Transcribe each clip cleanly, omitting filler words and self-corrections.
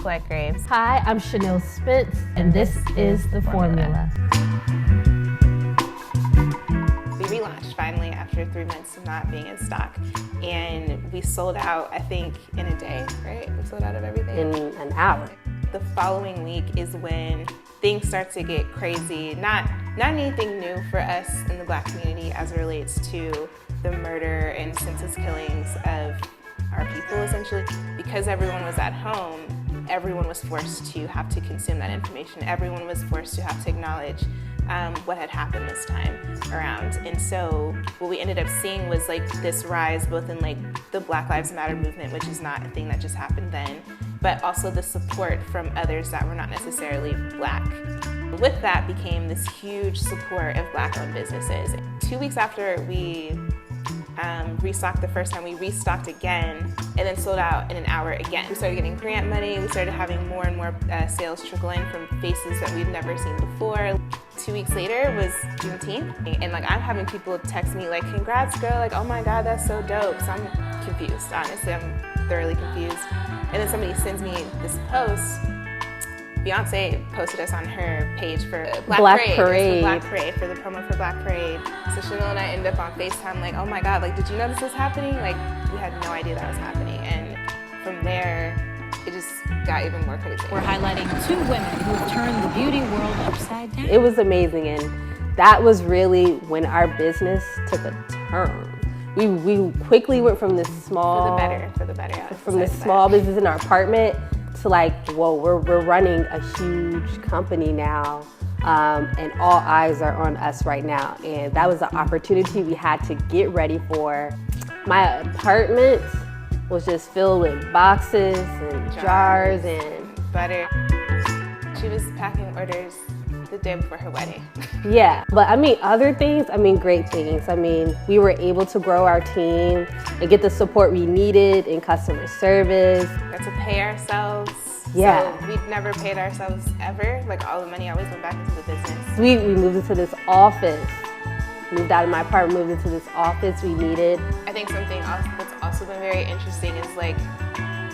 Nicolette Graves. Hi, I'm Spence, and this is The Formula. We relaunched finally after 3 months of not being in stock, and we sold out, I think, in a day, right? We sold out of everything. In an hour. The following week is when things start to get crazy. Not anything new for us in the Black community as it relates to the murder and senseless killings of our people, essentially. Because everyone was at home, everyone was forced to have to consume that information. Everyone was forced to have to acknowledge what had happened this time around. And so what we ended up seeing was like this rise both in like the Black Lives Matter movement, which is not a thing that just happened then, but also the support from others that were not necessarily Black. With that became this huge support of Black-owned businesses. 2 weeks after we restocked the first time, we restocked again and then sold out in an hour again. We started getting grant money. We started having more and more sales trickle in from faces that we'd never seen before. 2 weeks later was Juneteenth, and like I'm having people text me like, "Congrats, girl!" Like, "Oh my God, that's so dope." So I'm confused. Honestly, I'm thoroughly confused. And then somebody sends me this post. Beyonce posted us on her page for Black Parade, for the promo for Black Parade. So Chanel and I ended up on FaceTime like, "Oh my God, like, did you know this was happening?" Like, we had no idea that was happening. And from there, it just got even more crazy. We're highlighting two women who've turned the beauty world upside down. It was amazing, and that was really when our business took a turn. We quickly went from this small... For the better. From this small business in our apartment to like, whoa, we're running a huge company now, and all eyes are on us right now. And that was an opportunity we had to get ready for. My apartment was just filled with boxes and jars and butter. She was packing orders the day before her wedding. Yeah, but I mean other things, great things. We were able to grow our team and get the support we needed in customer service. Got to pay ourselves. Yeah. So we'd never paid ourselves ever. Like all the money always went back into the business. We moved into this office. Moved out of my apartment, moved into this office we needed. I think something else that's also been very interesting is like,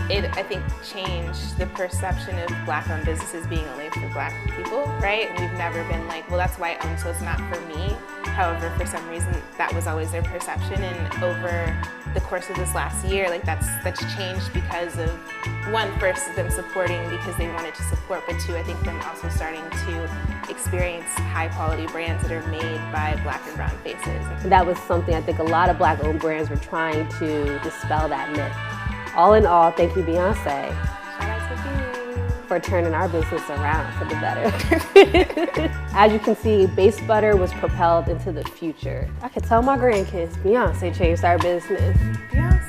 it, I think, changed the perception of Black-owned businesses being only for Black people, right? And we've never been like, well, that's white-owned, so it's not for me. However, for some reason, that was always their perception. And over the course of this last year, like that's changed because of, one, first them supporting because they wanted to support, but two, I think them also starting to experience high-quality brands that are made by Black and brown faces. That was something I think a lot of Black-owned brands were trying to dispel that myth. All in all, thank you, Beyonce. Shout out to you. For turning our business around for the better. As you can see, Base Butter was propelled into the future. I could tell my grandkids, Beyonce changed our business. Beyonce.